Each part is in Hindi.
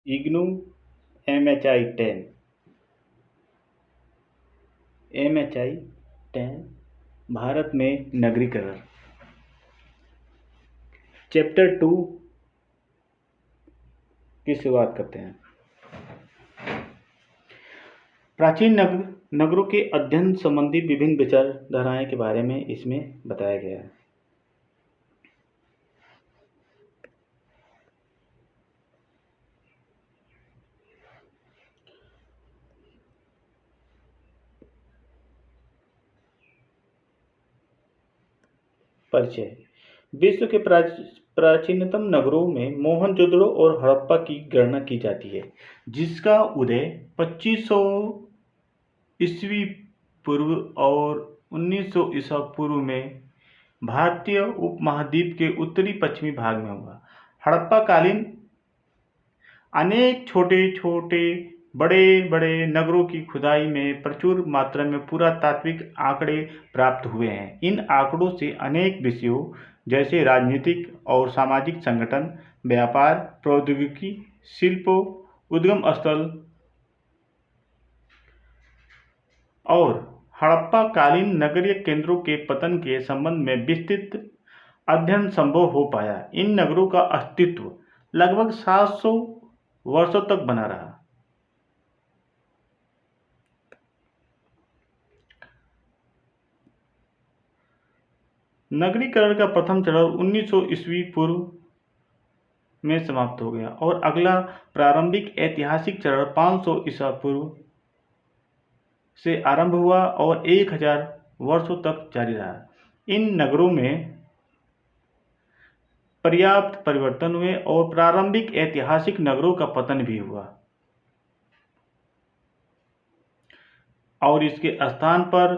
इग्नू MHI-10 MHI-10 भारत में नगरीकरण। चैप्टर 2 की शुरुआत करते हैं। प्राचीन नगरों के अध्ययन संबंधी विभिन्न विचारधाराएं के बारे में इसमें बताया गया है। परिचय। विश्व के प्राचीनतम नगरों में मोहनजोदड़ो और हड़प्पा की गणना की जाती है, जिसका उदय 2500 ईस्वी पूर्व और 1900 ईसा पूर्व में भारतीय उपमहाद्वीप के उत्तरी पश्चिमी भाग में हुआ। हड़प्पा कालीन अनेक छोटे छोटे बड़े बड़े नगरों की खुदाई में प्रचुर मात्रा में पुरातात्विक आंकड़े प्राप्त हुए हैं। इन आंकड़ों से अनेक विषयों जैसे राजनीतिक और सामाजिक संगठन, व्यापार, प्रौद्योगिकी, शिल्पों, उद्गम स्थल और हड़प्पा कालीन नगरीय केंद्रों के पतन के संबंध में विस्तृत अध्ययन संभव हो पाया। इन नगरों का अस्तित्व लगभग 700 वर्षों तक बना रहा। नगरीकरण का प्रथम चरण 1900 ईस्वी पूर्व में समाप्त हो गया और अगला प्रारंभिक ऐतिहासिक चरण 500 ईसा पूर्व से आरंभ हुआ और 1000 वर्षों तक जारी रहा। इन नगरों में पर्याप्त परिवर्तन हुए और प्रारंभिक ऐतिहासिक नगरों का पतन भी हुआ और इसके स्थान पर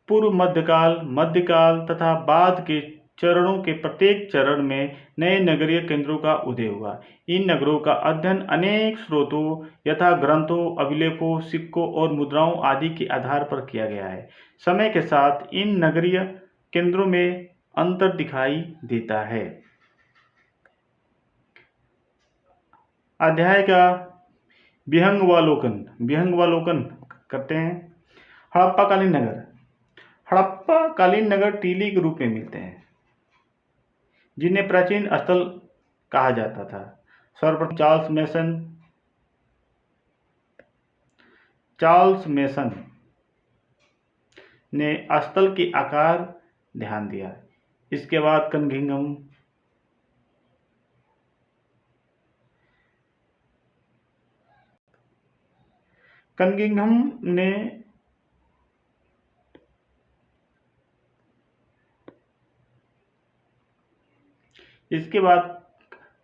पूर्व मध्यकाल तथा बाद के चरणों के प्रत्येक चरण में नए नगरीय केंद्रों का उदय हुआ। इन नगरों का अध्ययन अनेक स्रोतों यथा ग्रंथों, अभिलेखों, सिक्कों और मुद्राओं आदि के आधार पर किया गया है। समय के साथ इन नगरीय केंद्रों में अंतर दिखाई देता है। अध्याय का विहंगावलोकन करते हैं। हड़प्पाकालीन नगर। हड़प्पाकालीन नगर टीले के रूप में मिलते हैं, जिन्हें प्राचीन स्थल कहा जाता था। सर्वप्रथम चार्ल्स मेसन ने स्थल के आकार ध्यान दिया। इसके बाद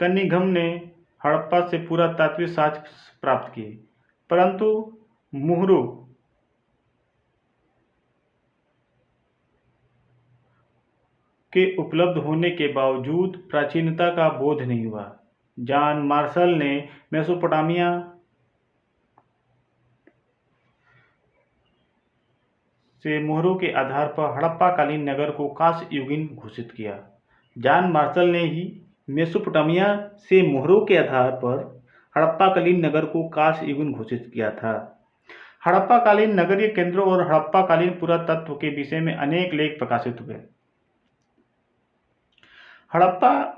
कनिंघम ने हड़प्पा से पुरातात्विक साक्ष्य प्राप्त किए, परंतु मुहरों के उपलब्ध होने के बावजूद प्राचीनता का बोध नहीं हुआ। जॉन मार्शल ने मेसोपोटामिया से मुहरों के आधार पर हड़प्पाकालीन नगर को कांस्य युगीन घोषित किया। जॉन मार्शल ने ही मेसोपोटामिया से मुहरों के आधार पर हड़प्पाकालीन नगर को कांस्य युगीन घोषित किया था। हड़प्पाकालीन नगरीय केंद्रों और हड़प्पाकालीन पुरातत्व के विषय में अनेक लेख प्रकाशित हुए। हड़प्पाकालीन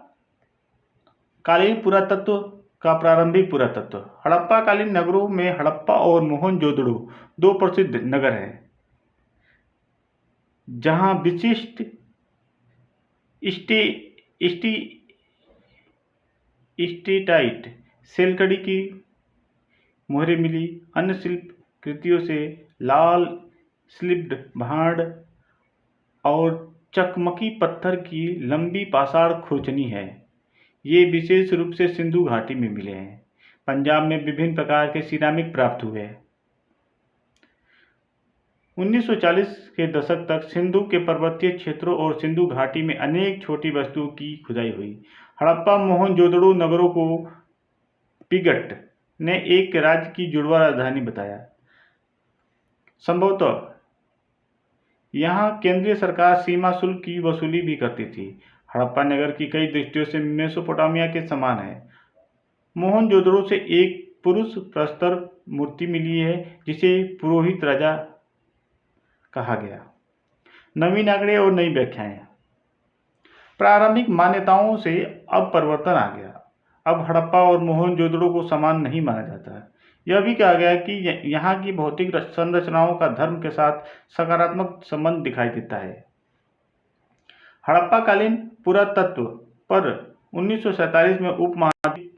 पुरातत्व का प्रारंभिक पुरातत्व। हड़प्पाकालीन नगरों में हड़प्पा और मोहनजोदड़ो दो प्रसिद्ध नगर हैं, जहां विशिष्ट स्टेटाइट सेलकड़ी की मोहरें मिली। अन्य शिल्प कृतियों से लाल स्लिप्ड भांड और चकमकी पत्थर की लंबी पाषाण खुरचनी है। ये विशेष रूप से सिंधु घाटी में मिले हैं। पंजाब में विभिन्न प्रकार के सिरामिक प्राप्त हुए। 1940 के दशक तक सिंधु के पर्वतीय क्षेत्रों और सिंधु घाटी में अनेक छोटी वस्तुओं की खुदाई हुई। हड़प्पा मोहनजोदड़ो नगरों को पिगट ने एक राज्य की जुड़वा राजधानी बताया। संभवतः यहाँ केंद्रीय सरकार सीमा शुल्क की वसूली भी करती थी। हड़प्पा नगर की कई दृष्टियों से मेसोपोटामिया के समान है। मोहनजोदड़ो से एक पुरुष प्रस्तर मूर्ति मिली है जिसे पुरोहित राजा कहा गया। नवीन आंकड़े और नई व्याख्याएं। प्रारंभिक मान्यताओं से अब परिवर्तन आ गया। अब हड़प्पा और मोहनजोदड़ो को समान नहीं माना जाता। यह भी कहा गया कि यहाँ की भौतिक संरचनाओं का धर्म के साथ सकारात्मक संबंध दिखाई देता है। हड़प्पाकालीन पुरातत्व पर 1947 में उपमहाद्वीप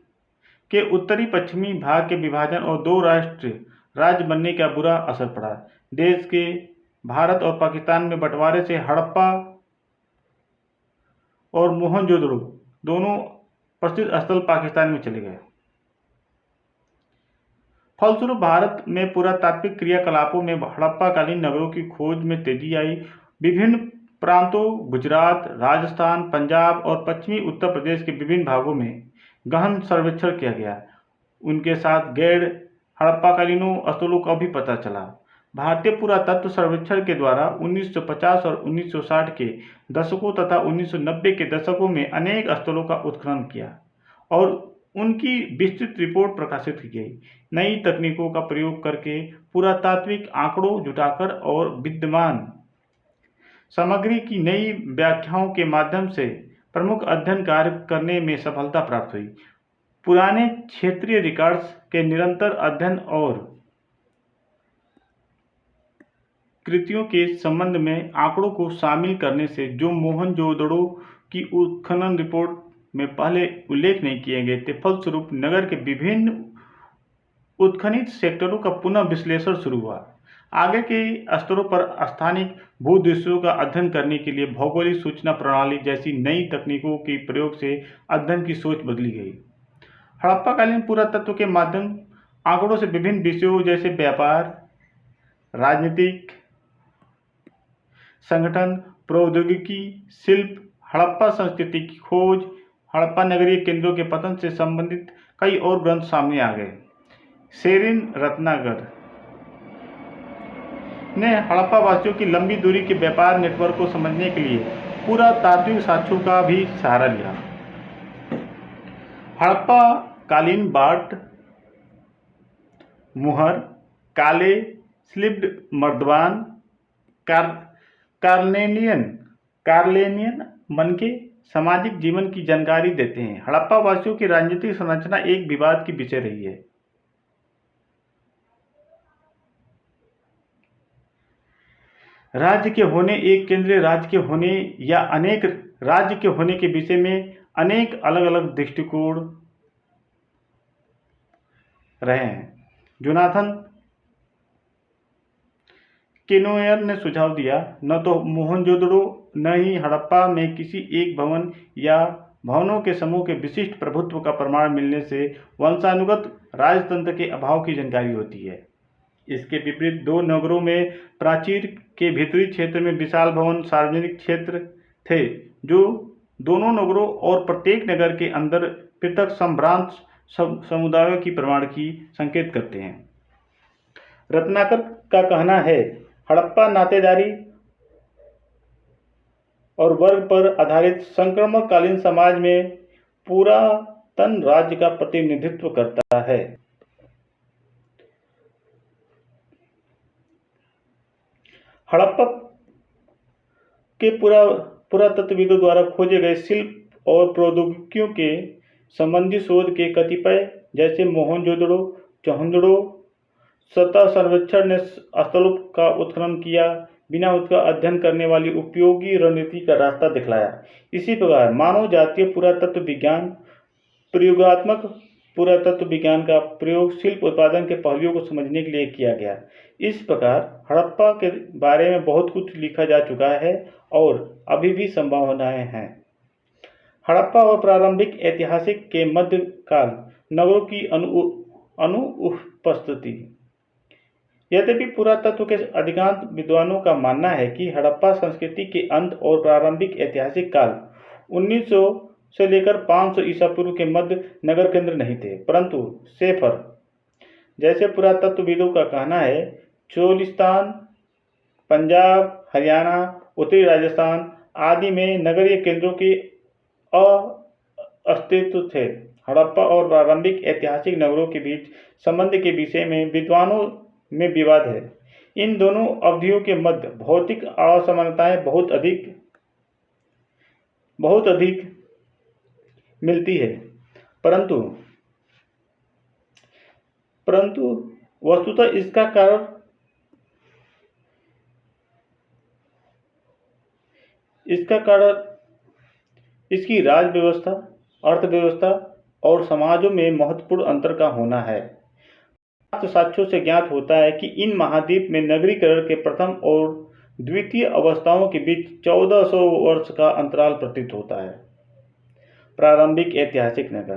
के उत्तरी पश्चिमी भाग के विभाजन और दो राष्ट्र राज्य बनने का बुरा असर पड़ा। देश के भारत और पाकिस्तान में बंटवारे से हड़प्पा और मोहनजोदड़ो दोनों प्रसिद्ध स्थल पाकिस्तान में चले गए। फलस्वरूप भारत में पुरातात्विक क्रियाकलापों में हड़प्पाकालीन नगरों की खोज में तेजी आई। विभिन्न प्रांतों गुजरात, राजस्थान, पंजाब और पश्चिमी उत्तर प्रदेश के विभिन्न भागों में गहन सर्वेक्षण किया गया। उनके साथ गैर हड़प्पाकालीनों स्थलों का भी पता चला। भारतीय पुरातत्व सर्वेक्षण के द्वारा 1950 और 1960 के दशकों तथा 1990 के दशकों में अनेक स्थलों का उत्खनन किया और उनकी विस्तृत रिपोर्ट प्रकाशित की गई। नई तकनीकों का प्रयोग करके पुरातात्विक आंकड़ों जुटाकर और विद्यमान सामग्री की नई व्याख्याओं के माध्यम से प्रमुख अध्ययन कार्य करने में सफलता प्राप्त हुई। पुराने क्षेत्रीय रिकॉर्ड्स के निरंतर अध्ययन और कृतियों के संबंध में आंकड़ों को शामिल करने से जो मोहनजोदड़ो की उत्खनन रिपोर्ट में पहले उल्लेख नहीं किए गए थे, फलस्वरूप नगर के विभिन्न उत्खनित सेक्टरों का पुनः विश्लेषण शुरू हुआ। आगे के स्तरों पर स्थानिक भूदृश्यों का अध्ययन करने के लिए भौगोलिक सूचना प्रणाली जैसी नई तकनीकों के प्रयोग से अध्ययन की सोच बदली गई। हड़प्पाकालीन पुरातत्व के माध्यम आंकड़ों से विभिन्न विषयों जैसे व्यापार, राजनीतिक संगठन, प्रौद्योगिकी, शिल्प, हड़प्पा संस्कृति की खोज, हड़प्पा नगरीय केंद्रों के पतन से संबंधित कई और ग्रंथ सामने आ गए। शेरिन रत्नाकर ने हड़प्पा वासियों की लंबी दूरी के व्यापार नेटवर्क को समझने के लिए पुरातात्विक साक्ष्यों का भी सहारा लिया। हड़प्पा कालीन बाट, मुहर, काले स्लिप्ड मर्दबान, कार्लेनियन मन के सामाजिक जीवन की जानकारी देते हैं। हड़प्पा वासियों की राजनीतिक संरचना एक विवाद की विषय रही है। राज्य के होने, एक केंद्रीय राज्य के होने या अनेक राज्य के होने के विषय में अनेक अलग अलग दृष्टिकोण रहे हैं। जोनाथन केनोयर ने सुझाव दिया, न तो मोहनजोदड़ो न ही हड़प्पा में किसी एक भवन या भवनों के समूह के विशिष्ट प्रभुत्व का प्रमाण मिलने से वंशानुगत राजतंत्र के अभाव की जानकारी होती है। इसके विपरीत दो नगरों में प्राचीर के भीतरी क्षेत्र में विशाल भवन सार्वजनिक क्षेत्र थे जो दोनों नगरों और प्रत्येक नगर के अंदर पृथक संभ्रांत समुदायों की प्रमाण की संकेत करते हैं। रत्नाकर का कहना है, हड़प्पा नातेदारी और वर्ग पर आधारित संक्रमणकालीन समाज में पुरातन राज्य का प्रतिनिधित्व करता है। हड़प्पा के पुरातत्वविदों द्वारा खोजे गए शिल्प और प्रौद्योगिकियों के संबंधी शोध के कतिपय जैसे मोहनजोदड़ो, चोहंजड़ो सतह सर्वेक्षण ने स्थलों का उत्खनन किया बिना उसका अध्ययन करने वाली उपयोगी रणनीति का रास्ता दिखलाया। इसी प्रकार मानव जातीय पुरातत्व विज्ञान, प्रयोगात्मक पुरातत्व विज्ञान का प्रयोग शिल्प उत्पादन के पहलुओं को समझने के लिए किया गया। इस प्रकार हड़प्पा के बारे में बहुत कुछ लिखा जा चुका है और अभी भी संभावनाएं हैं। हड़प्पा और प्रारंभिक ऐतिहासिक के मध्यकाल नगरों की अनुपस्थिति। यद्यपि पुरातत्व के अधिकांश विद्वानों का मानना है कि हड़प्पा संस्कृति के अंत और प्रारंभिक ऐतिहासिक काल 1900 से लेकर 500 ईसा पूर्व के मध्य नगर केंद्र नहीं थे, परंतु शेफर जैसे पुरातत्वविदों का कहना है चोलिस्तान, पंजाब, हरियाणा, उत्तरी राजस्थान आदि में नगरीय केंद्रों के अस्तित्व थे। हड़प्पा और प्रारंभिक ऐतिहासिक नगरों के बीच संबंध के विषय में विद्वानों में विवाद है। इन दोनों अवधियों के मध्य भौतिक असमानताएं बहुत अधिक मिलती है, परंतु वस्तुतः इसका कारण इसकी राज्य व्यवस्था, अर्थव्यवस्था और समाजों में महत्वपूर्ण अंतर का होना है। साक्ष्यों से ज्ञात होता है कि इन महाद्वीप में नगरीकरण के प्रथम और द्वितीय अवस्थाओं के बीच 1400 वर्ष का अंतराल प्रतीत होता है। प्रारंभिक ऐतिहासिक नगर।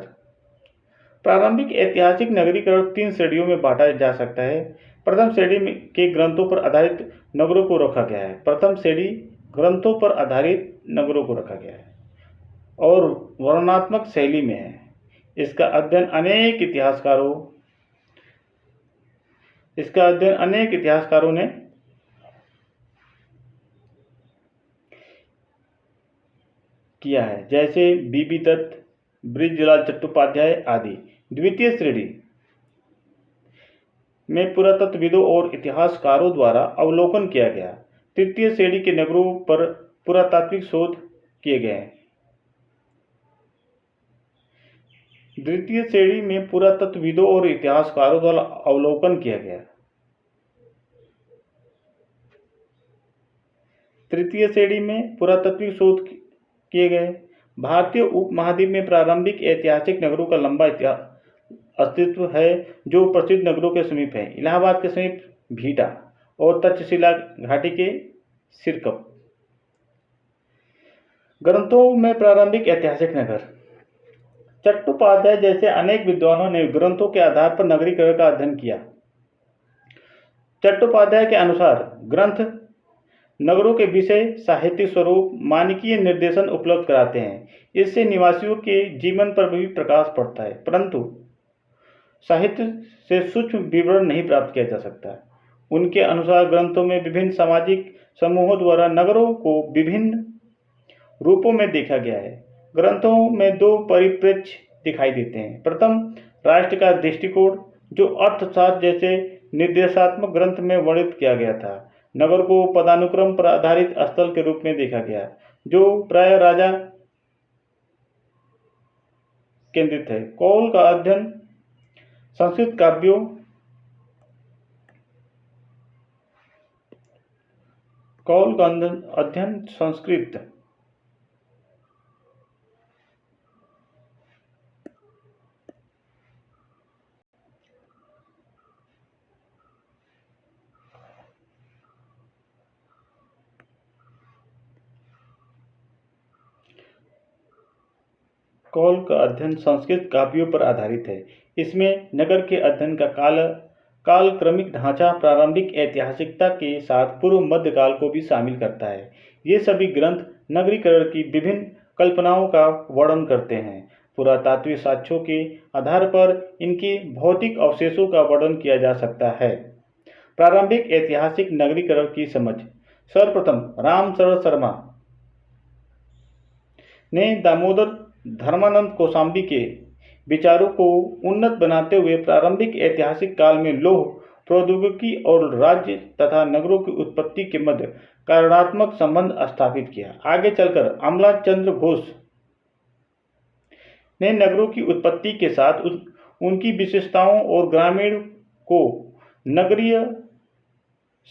प्रारंभिक ऐतिहासिक नगरीकरण 3 श्रेणियों में बांटा जा सकता है। प्रथम श्रेणी के ग्रंथों पर आधारित नगरों को रखा गया है। प्रथम श्रेणी ग्रंथों पर आधारित नगरों को रखा गया है और वर्णनात्मक शैली में है। इसका अध्ययन अनेक इतिहासकारों ने किया है, जैसे बीबी दत्त, बृजलाल चट्टोपाध्याय आदि। द्वितीय श्रेणी में पुरातत्वविदों और इतिहासकारों द्वारा अवलोकन किया गया। तृतीय श्रेणी के नगरों पर पुरातात्विक शोध किए गए। द्वितीय श्रेणी में पुरातत्वविदों और इतिहासकारों द्वारा अवलोकन किया गया। तृतीय श्रेणी में पुरातात्विक शोध किए गए। भारतीय उपमहाद्वीप में प्रारंभिक ऐतिहासिक नगरों का लंबा अस्तित्व है, जो प्रसिद्ध नगरों के समीप है। इलाहाबाद के समीप भीटा और तक्षशिला घाटी के सिरकप। ग्रंथों में प्रारंभिक ऐतिहासिक नगर। चट्टोपाध्याय जैसे अनेक विद्वानों ने ग्रंथों के आधार पर नगरीकरण का अध्ययन किया। चट्टोपाध्याय के अनुसार ग्रंथ नगरों के विषय, साहित्यिक स्वरूप, मानकीय निर्देशन उपलब्ध कराते हैं। इससे निवासियों के जीवन पर भी प्रकाश पड़ता है, परंतु साहित्य से सूक्ष्म विवरण नहीं प्राप्त किया जा सकता। उनके अनुसार ग्रंथों में विभिन्न सामाजिक समूहों द्वारा नगरों को विभिन्न रूपों में देखा गया है। ग्रंथों में 2 परिप्रेक्ष्य दिखाई देते हैं। प्रथम, राष्ट्र का दृष्टिकोण, जो अर्थशास्त्र जैसे निर्देशात्मक ग्रंथ में वर्णित किया गया था। नगर को पदानुक्रम पर आधारित स्थल के रूप में देखा गया, जो प्राय राजा केंद्रित है। कौल का अध्ययन संस्कृत काव्यों कौल का अध्ययन संस्कृत कौल का अध्ययन संस्कृत काव्यों पर आधारित है। इसमें नगर के अध्ययन का कालक्रमिक ढांचा प्रारंभिक ऐतिहासिकता के साथ पूर्व मध्यकाल को भी शामिल करता है। ये सभी ग्रंथ नगरीकरण की विभिन्न कल्पनाओं का वर्णन करते हैं। पुरातात्विक साक्ष्यों के आधार पर इनके भौतिक अवशेषों का वर्णन किया जा सकता है। प्रारंभिक ऐतिहासिक नगरीकरण की समझ। सर्वप्रथम राम शरण शर्मा ने दामोदर धर्मानंद कौशाम्बी के विचारों को उन्नत बनाते हुए प्रारंभिक ऐतिहासिक काल में लौह प्रौद्योगिकी और राज्य तथा नगरों की उत्पत्ति के मध्य कारणात्मक संबंध स्थापित किया। आगे चलकर अमला चंद्र घोष ने नगरों की उत्पत्ति के साथ उनकी विशेषताओं और ग्रामीण को नगरीय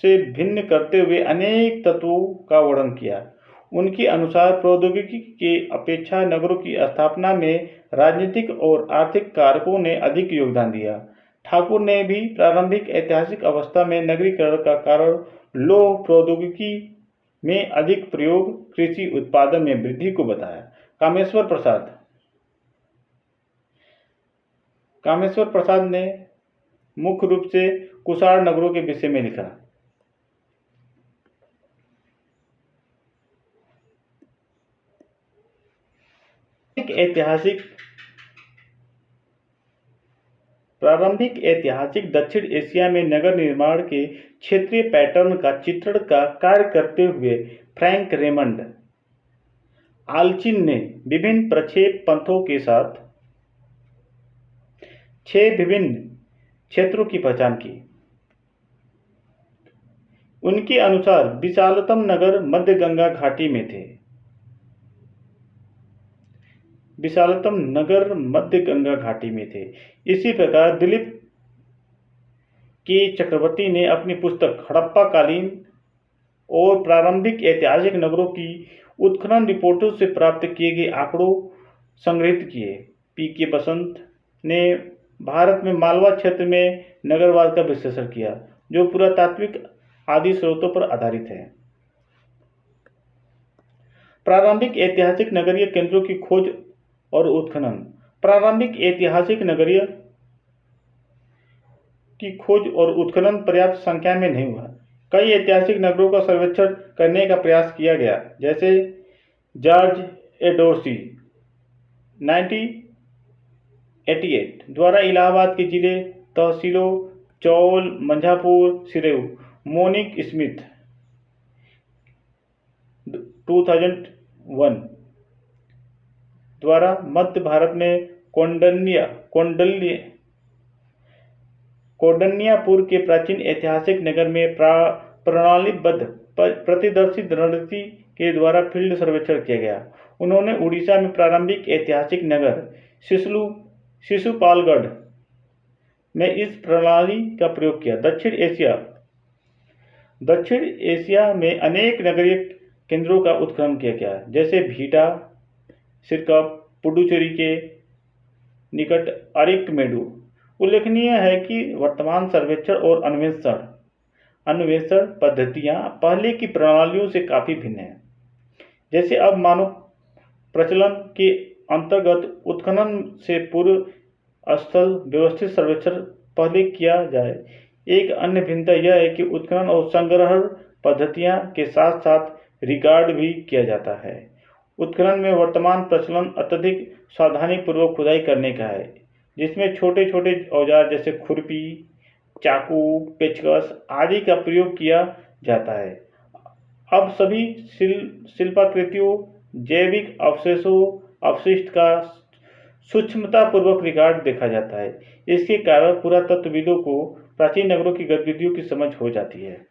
से भिन्न करते हुए अनेक तत्वों का वर्णन किया। उनके अनुसार प्रौद्योगिकी के अपेक्षा नगरों की स्थापना में राजनीतिक और आर्थिक कारकों ने अधिक योगदान दिया। ठाकुर ने भी प्रारंभिक ऐतिहासिक अवस्था में नगरीकरण का कारण लौह प्रौद्योगिकी में अधिक प्रयोग, कृषि उत्पादन में वृद्धि को बताया। कामेश्वर प्रसाद ने मुख्य रूप से कुषाण नगरों के विषय में लिखा। प्रारंभिक ऐतिहासिक दक्षिण एशिया में नगर निर्माण के क्षेत्रीय पैटर्न का चित्रण का कार्य करते हुए फ्रैंक रेमंड आल्चिन ने विभिन्न प्रक्षेप पंथों के साथ 6 विभिन्न क्षेत्रों की पहचान की। उनके अनुसार विशालतम नगर मध्य गंगा घाटी में थे। विशालतम नगर मध्य गंगा घाटी में थे। इसी प्रकार दिलीप के चक्रवर्ती ने अपनी पुस्तक हड़प्पा कालीन और प्रारंभिक ऐतिहासिक नगरों की उत्खनन रिपोर्टों से प्राप्त किए गए आंकड़ों संग्रहित किए। पी.के. बसंत ने भारत में मालवा क्षेत्र में नगरवाद का विश्लेषण किया, जो पुरातात्विक आदि स्रोतों पर आधारित है। प्रारंभिक ऐतिहासिक नगरीय केंद्रों की खोज और उत्खनन। प्रारंभिक ऐतिहासिक नगरीय की खोज और उत्खनन पर्याप्त संख्या में नहीं हुआ। कई ऐतिहासिक नगरों का सर्वेक्षण करने का प्रयास किया गया, जैसे जॉर्ज ए. डोर्सी 1988 द्वारा इलाहाबाद के जिले, तहसीलों चौल, मंझापुर, सिरेउ, मोनिक स्मिथ 2001 द्वारा मध्य भारत में कौंडन्यापुर के प्राचीन ऐतिहासिक नगर में प्रणालीबद्ध प्रतिदर्शी रणनीति के द्वारा फील्ड सर्वेक्षण किया गया। उन्होंने उड़ीसा में प्रारंभिक ऐतिहासिक नगर शिशुपालगढ़ में इस प्रणाली का प्रयोग किया। दक्षिण एशिया में अनेक नगरीय केंद्रों का उत्खनन किया गया, जैसे भीटा, सिरकप, पुडुचेरी के निकट अरिकमेडु। उल्लेखनीय है कि वर्तमान सर्वेक्षण और अन्वेषण पद्धतियां पहले की प्रणालियों से काफ़ी भिन्न हैं। जैसे अब मानव प्रचलन के अंतर्गत उत्खनन से पूर्व स्थल व्यवस्थित सर्वेक्षण पहले किया जाए। एक अन्य भिन्नता यह है कि उत्खनन और संग्रहण पद्धतियां के साथ साथ रिकॉर्ड भी किया जाता है। उत्खनन में वर्तमान प्रचलन अत्यधिक सावधानीपूर्वक खुदाई करने का है, जिसमें छोटे छोटे औजार जैसे खुरपी, चाकू, पेचकस आदि का प्रयोग किया जाता है। अब सभी शिल्पाकृतियों, जैविक अपशिष्ट का सूक्ष्मतापूर्वक रिकॉर्ड देखा जाता है। इसके कारण पुरातत्वविदों को प्राचीन नगरों की गतिविधियों की समझ हो जाती है।